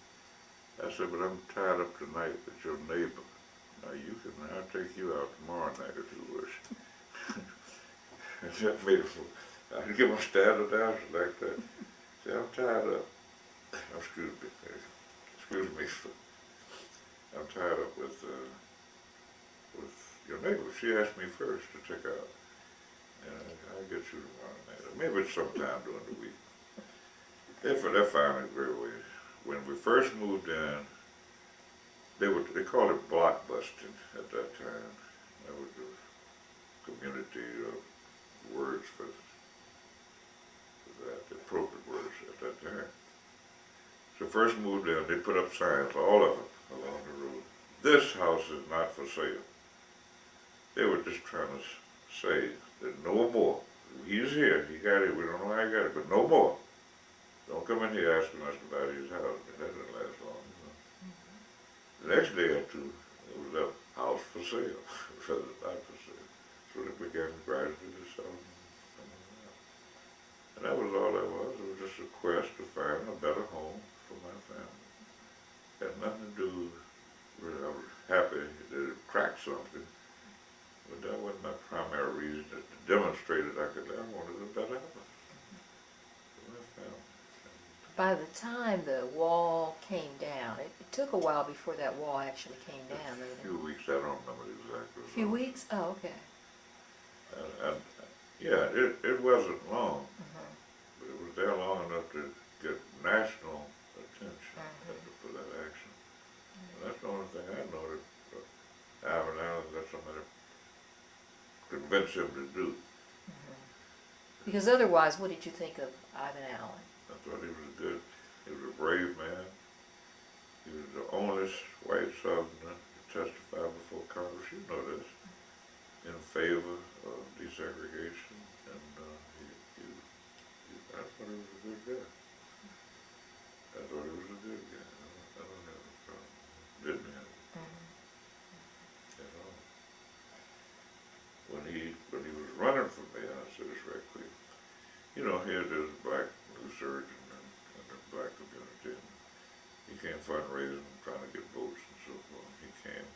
S2: I said, but I'm tied up tonight with your neighbor. Now I'll take you out tomorrow night if you wish. And that made it, I didn't get my standard down like that. See, I'm tied up. Excuse me. I'm tied up with your neighbor. She asked me first to check out. And I'll get you tomorrow night. Or maybe it's sometime during the week. That finally grew away. When we first moved in, they called it blockbusting at that time. That was the community words for that, the appropriate words at that time. So first moved in, they put up signs, all of them, along the road. This house is not for sale. They were just trying to say that no more. He's here, he got it, we don't know how he got it, but no more. Don't come in here asking us about his house. That didn't last long. The next day or two, it was up, house for sale. It was not for sale. So they began gradually to sell them. And that was all that was. It was just a quest to find a better home for my family. It had nothing to do with, I was happy that it cracked something, but that wasn't my primary reason. To demonstrate that I wanted a better house for my family.
S1: By the time the wall came down, it took a while before that wall actually came down.
S2: A few weeks, I don't remember exactly.
S1: A few weeks? Oh, okay.
S2: Yeah, it wasn't long, but it was there long enough to get national attention for that action. And that's the only thing I know that Ivan Allen got somebody convince him to do.
S1: Because otherwise, what did you think of Ivan Allen?
S2: I thought he was good. He was a brave man. He was the only white Southerner to testify before Congress, you know this, in favor of desegregation. And I thought he was a good guy. I thought he was a good guy. I don't have a problem. Didn't have it at all. When he was running for mayor, I said this right quick. You know, here there's a black new surgeon in the black community. And he came fundraising, trying to get votes and so forth. He came,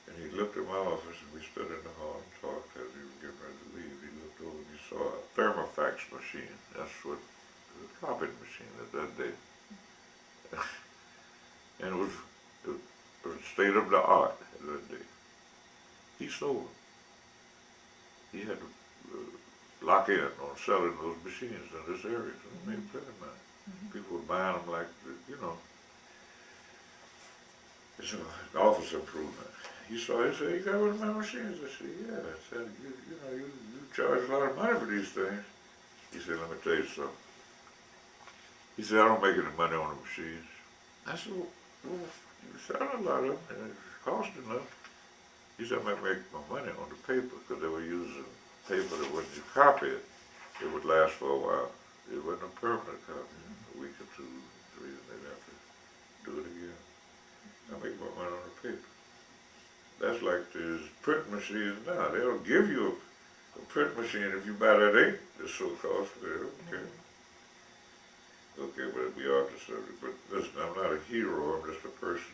S2: and he looked at my office, and we stood in the hall and talked as he was getting ready to leave. He looked over and he saw a thermofax machine. That's what the copying machine at that day. And it was state of the art at that day. He sold it. He had to lock in on selling those machines in this area. So he made plenty of money. People were buying them like, you know. It's an office improvement. He said, you got one of my machines? I said, yeah. I said, you charge a lot of money for these things. He said, let me tell you something. He said, I don't make any money on the machines. I said, well, you sell a lot of them, and it's costing enough. He said, I might make my money on the paper, because they were using paper that when you copy it, it would last for a while. It wasn't a permanent copy. A week or 2, 3, and they'd have to do it again. I make my money on the paper. That's like these print machines now. They'll give you a print machine if you buy that ink that's so costly. Okay. Okay, but we are the subject. But listen, I'm not a hero. I'm just a person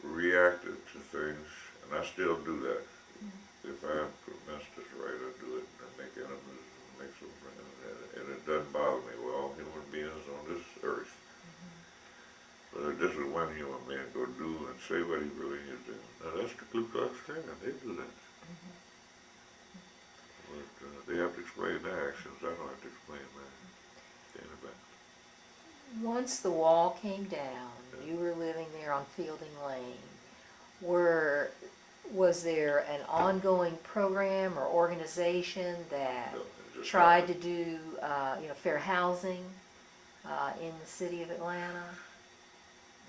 S2: who reacted to things, and I still do that. If I mess this right, I do it and make enemies and make some friends, and it doesn't bother me. We're all human beings on this earth. But this is one human being go do and say what he really is doing. Now that's the Ku Klux Klan. They do that. But they have to explain their actions. I don't have to explain mine to anybody.
S1: Once the wall came down, you were living there on Fielding Lane. Was there an ongoing program or organization that
S2: No, it just
S1: tried to
S2: happened.
S1: do fair housing in the city of Atlanta?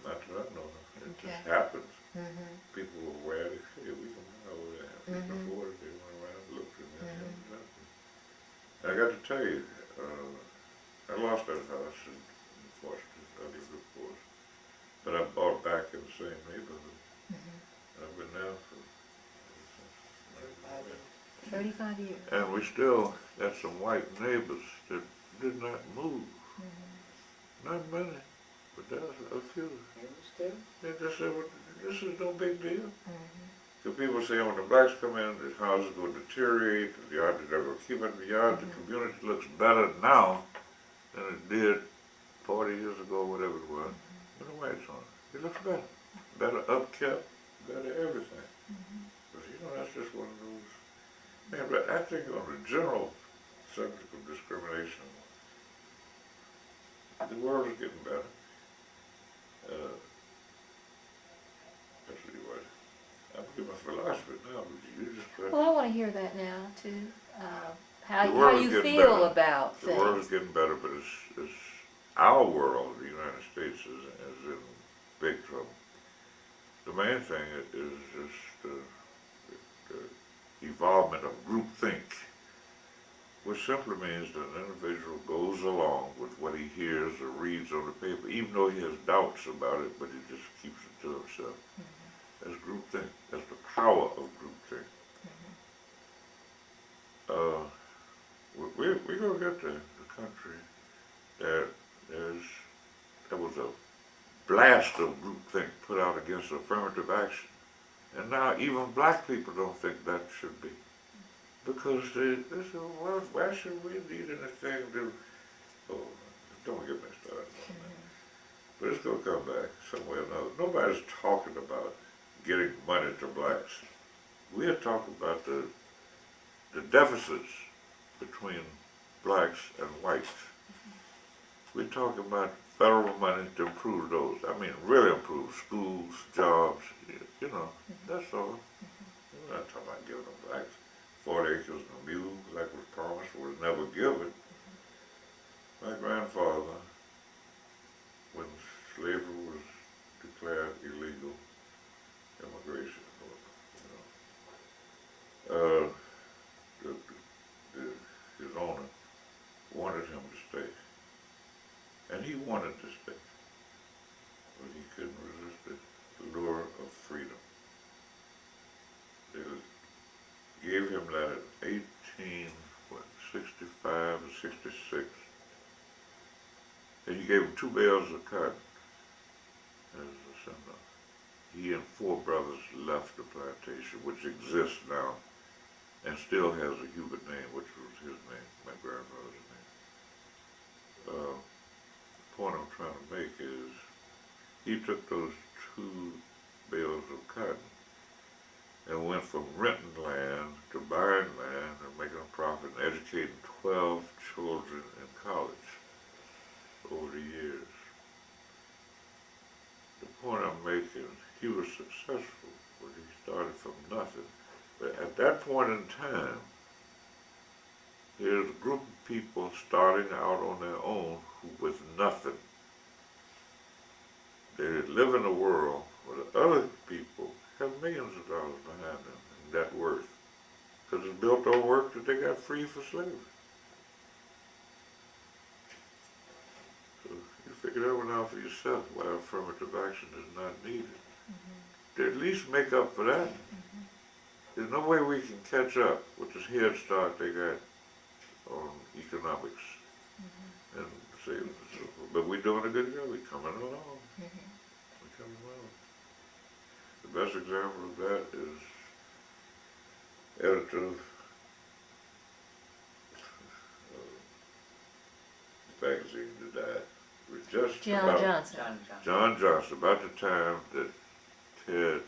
S2: Not that I know of. It
S1: Okay.
S2: just happens.
S1: Mm-hmm.
S2: People were aware that, hey, we can buy over there. We can afford it. They went around and looked and and I got to tell you, I lost that house in Washington. I lived, of course. But I bought back in the same neighborhood. I've been there for
S1: 35 years.
S2: and we still got some white neighbors that did not move. Not many, but there's a few. They just said, well, this is no big deal. Because people say when the blacks come in, the houses will deteriorate, the yard, they're going to keep it in the yard. The community looks better now than it did 40 years ago, whatever it was. With the whites on it. It looks better. Better upkept, better everything. But that's just one of those. Man, but I think on the general subject of discrimination, the world is getting better. Let's see what. I'm giving philosophy now, but you just.
S1: Well, I want to hear that now too. How
S2: The world is
S1: you
S2: getting
S1: feel
S2: better.
S1: about
S2: The world
S1: things.
S2: is getting better, but it's our world, the United States, is in big trouble. The main thing is just the evolvement of groupthink, which simply means that an individual goes along with what he hears or reads on the paper, even though he has doubts about it, but he just keeps it to himself. That's groupthink. That's the power of groupthink. We're going to get to the country that there was a blast of groupthink put out against affirmative action. And now even black people don't think that should be. Because they say, well, why should we need anything to, oh, don't get me started on that. But it's going to come back somewhere or another. Nobody's talking about getting money to blacks. We are talking about the deficits between blacks and whites. We're talking about federal money to improve those. I mean, really improve schools, jobs, that's all. We're not talking about giving them blacks 40 acres and a mule like was promised, was never given. My grandfather, when slavery was declared illegal, immigration, his owner wanted him to stay. And he wanted to stay. But he couldn't resist the lure of freedom. They gave him that at 65 or 66. And he gave him 2 bales of cotton as a send-off. He and 4 brothers left the plantation, which exists now, and still has a Hubert name, which was his name, my grandfather's name. The point I'm trying to make is, he took those 2 bales of cotton and went from renting land to buying land and making a profit and educating 12 children in college over the years. The point I'm making successful, but he started from nothing. But at that point in time, there's a group of people starting out on their own with nothing. They live in a world where the other people have millions of dollars behind them and net worth. Because it's built on work that they got free for slavery. So you figure that one out for yourself, why affirmative action is not needed. To at least make up for that. There's no way we can catch up with this head start they got on economics. And say, but we're doing a good job, we're coming along. We're coming along. The best example of that is editor of magazine that died. It was just
S1: John
S2: about
S1: Johnson.
S2: John Johnson, about the time that Ted,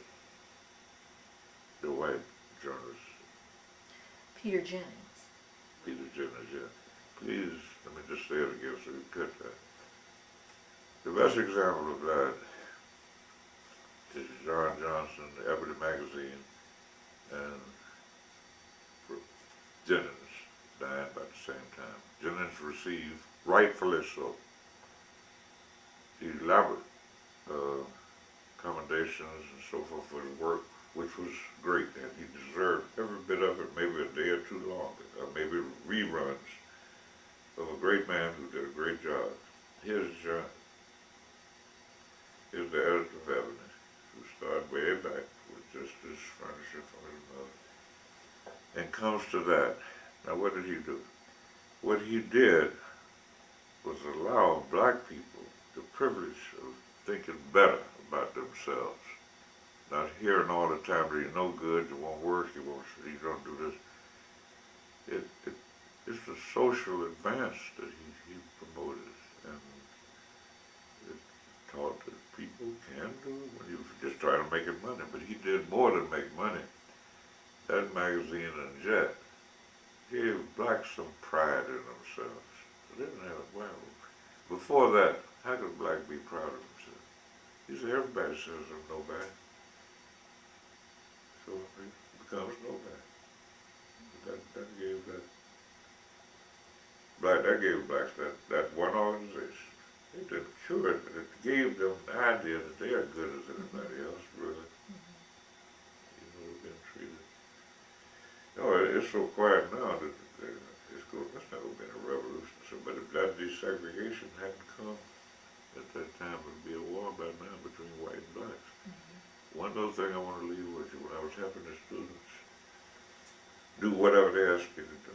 S2: the white journalist,
S1: Peter Jennings.
S2: Peter Jennings, yeah. Please, let me just say it again so you get that. The best example of that is John Johnson, the Ebony magazine, and Jennings died about the same time. Jennings received, rightfully so, elaborate commendations and so forth for the work, which was great, and he deserved every bit of it, maybe a day or two longer, or maybe reruns of a great man who did a great job. Here's John. Here's the editor of Ebony, who started way back with just this furniture from his mother, and comes to that. Now what did he do? What he did was allow black people the privilege of thinking better about themselves. Not hearing all the time that you're no good, you won't work, you don't do this. It's the social advance that he promoted, and it taught that people can do it when you just try to make it money. But he did more than make money. That magazine and Jet gave blacks some pride in themselves. They didn't have it well. Before that, how could a black be proud of himself? He said, everybody says I'm nobody. So he becomes nobody. That gave blacks that one organization. It didn't cure it, but it gave them the idea that they are good as anybody else, really. You know, they've been treated. No, it's so quiet now that it's not going to be a revolution. So, but if that desegregation hadn't come at that time, it would be a war by now between white and blacks. One other thing I want to leave with you, when I was helping the students do whatever they asked me to do.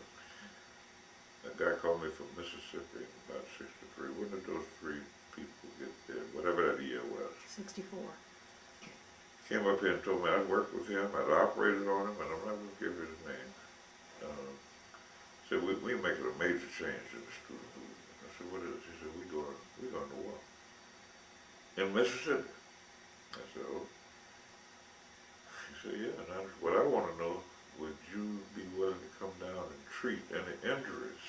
S2: A guy called me from Mississippi in about 63. When did those three people get there? Whatever that year was.
S1: 64.
S2: Came up here and told me I'd worked with him, I'd operated on him, and I'm not going to give you his name. Said, we're making a major change in the student movement. I said, what is it? He said, we're going to war. In Mississippi. I said, oh. He said, yeah, and what I want to know, would you be willing to come down and treat any injuries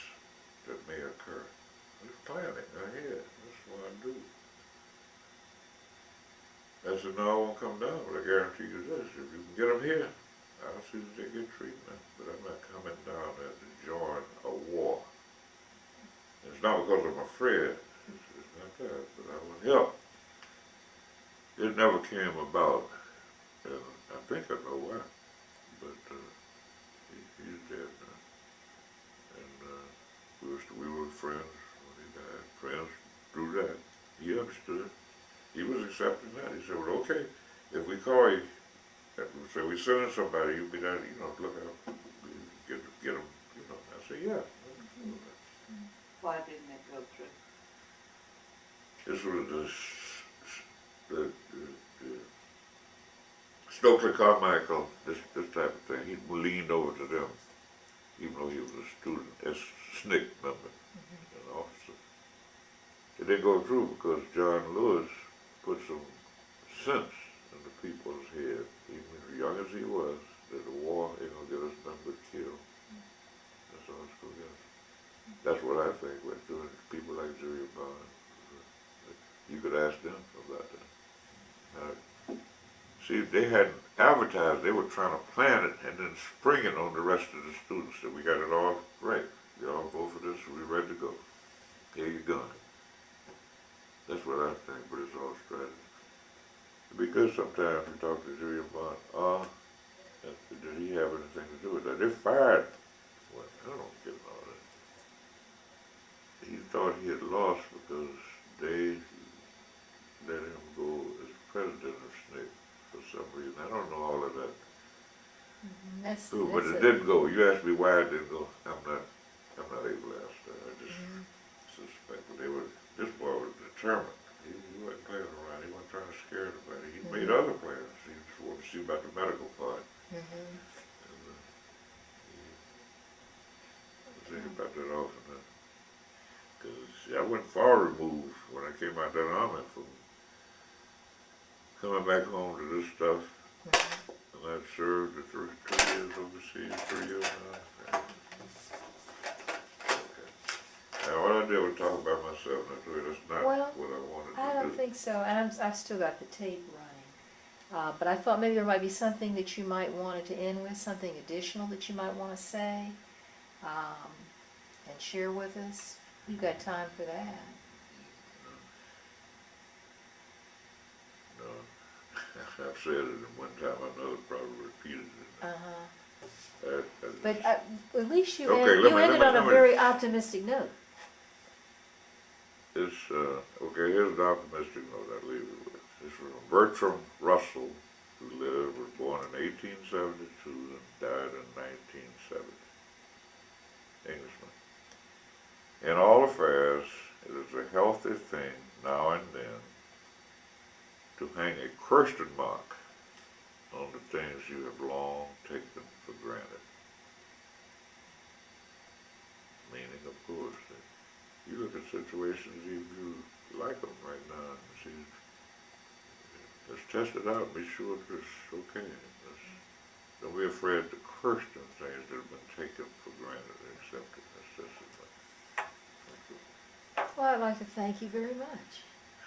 S2: that may occur? I was planning ahead. That's what I do. I said, no, I won't come down, but I guarantee you this. If you can get them here, I'll see that they get treatment. But I'm not coming down there to join a war. And it's not because I'm afraid. It's not that, but I would help. It never came about, and I think I know why. But he's dead now. And we were friends when he died. Friends through that. He understood. He was accepting that. He said, well, okay, if we call you, say we send somebody, you be down, look out, get them, I said, yeah.
S3: Why didn't it go through?
S2: This was the Stokely Carmichael, this type of thing. He leaned over to them, even though he was a student, as SNCC member, an officer. It didn't go through because John Lewis put some sense in the people's head, even as young as he was, that the war ain't gonna get us nothing but killed. That's all it's gonna get us. That's what I think we're doing. People like Julia Barnes. You could ask them about that. See, they hadn't advertised, they were trying to plan it and then spring it on the rest of the students that we got it all right. You all vote for this, we're ready to go. Here you go. That's what I think, but it's all strategy. Because sometimes you talk to Julian Bond, did he have anything to do with that? They fired. Well, I don't get all that. He thought he had lost because they let him go as president of SNCC for some reason. I don't know all of that. Ooh, but it didn't go. You asked me why it didn't go. I'm not able to answer that. I just suspect. But this boy was determined. He wasn't playing around. He wasn't trying to scare anybody. He made other plans. He just wanted to see about the medical part. And, I was thinking about that often. Because I wasn't far removed when I came out of that army from coming back home to this stuff. And I served the 2 years overseas, 3 years now. Okay. Now, what I did was talk about myself. That's not what I wanted to do.
S1: I don't think so, and I've still got the tape running. But I thought maybe there might be something that you might want to end with, something additional that you might want to say and share with us. You've got time for that.
S2: No. I've said it in one time. I know it probably repeated it.
S1: But at least you
S2: Okay,
S1: ended on a very optimistic note.
S2: It's, okay, here's the optimistic note I leave it with. It's from Bertrand Russell, who was born in 1872 and died in 1970. Englishman. In all affairs, it is a healthy thing now and then to hang a question mark on the things you have long taken for granted. Meaning, of course, that you look at situations if you like them right now and see, let's test it out and be sure that it's okay. Don't be afraid to question things that have been taken for granted and accepted. That's just it.
S1: Well, I'd like to thank you very much.